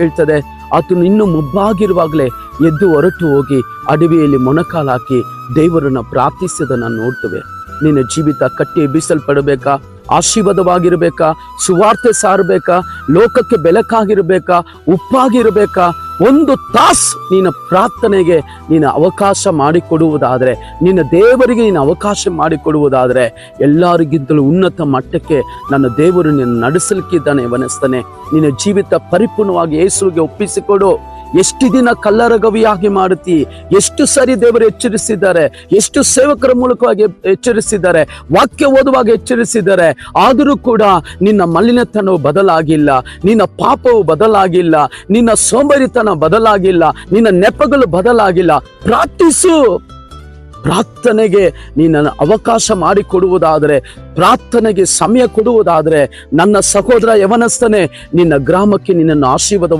ಹೇಳ್ತದೆ, ಆತನು ಇನ್ನೂ ಮೊಬ್ಬಾಗಿರುವಾಗಲೇ ಎದ್ದು ಹೊರಟು ಹೋಗಿ ಅಡವಿಯಲ್ಲಿ ಮೊಣಕಾಲಾಕಿ ದೇವರನ್ನ ಪ್ರಾರ್ಥಿಸಿದನ್ನ ನೋಡ್ತೇವೆ. ನಿನ್ನ ಜೀವಿತ ಕಟ್ಟಿ ಎಬ್ಬಿಸಲ್ಪಡಬೇಕಾ? ಆಶೀರ್ವಾದವಾಗಿರ್ಬೇಕಾ? ಸುವಾರ್ತೆ ಸಾರಬೇಕಾ? ಲೋಕಕ್ಕೆ ಬೆಳಕಾಗಿರ್ಬೇಕಾ? ಉಪ್ಪಾಗಿರ್ಬೇಕಾ? ಒಂದು ತಾಸು ನಿನ್ನ ಪ್ರಾರ್ಥನೆಗೆ ನೀನು ಅವಕಾಶ ಮಾಡಿಕೊಡುವುದಾದರೆ, ನಿನ್ನ ದೇವರಿಗೆ ನೀನು ಅವಕಾಶ ಮಾಡಿಕೊಡುವುದಾದರೆ, ಎಲ್ಲರಿಗಿಂತಲೂ ಉನ್ನತ ಮಟ್ಟಕ್ಕೆ ನನ್ನ ದೇವರು ನಿನ್ನ ನಡೆಸಲಿಕ್ಕಿದ್ದಾನೆ ವನಸ್ತಾನೆ. ನಿನ್ನ ಜೀವಿತ ಪರಿಪೂರ್ಣವಾಗಿ ಯೇಸುವಿಗೆ ಒಪ್ಪಿಸಿಕೊಡು. ಎಷ್ಟು ದಿನ ಕಲ್ಲರಗವಿಯಾಗಿ ಮಾಡುತ್ತಿ? ಎಷ್ಟು ಸರಿ ದೇವರು ಎಚ್ಚರಿಸಿದ್ದಾರೆ, ಎಷ್ಟು ಸೇವಕರ ಮೂಲಕವಾಗಿ ಎಚ್ಚರಿಸಿದ್ದಾರೆ, ವಾಕ್ಯ ಓದುವಾಗ ಎಚ್ಚರಿಸಿದ್ದಾರೆ. ಆದರೂ ಕೂಡ ನಿನ್ನ ಮಲಿನತನವು ಬದಲಾಗಿಲ್ಲ, ನಿನ್ನ ಪಾಪವು ಬದಲಾಗಿಲ್ಲ, ನಿನ್ನ ಸೋಂಬೇರಿತನ ಬದಲಾಗಿಲ್ಲ, ನಿನ್ನ ನೆಪಗಳು ಬದಲಾಗಿಲ್ಲ. ಪ್ರಾರ್ಥಿಸು. ಪ್ರಾರ್ಥನೆಗೆ ನೀನು ಅವಕಾಶ ಮಾಡಿಕೊಡುವುದಾದರೆ, ಪ್ರಾರ್ಥನೆಗೆ ಸಮಯ ಕೊಡುವುದಾದರೆ, ನನ್ನ ಸಹೋದರ ಯವನಸ್ಥನೇ, ನಿನ್ನ ಗ್ರಾಮಕ್ಕೆ ನಿನ್ನನ್ನು ಆಶೀರ್ವಾದವಾಗಿ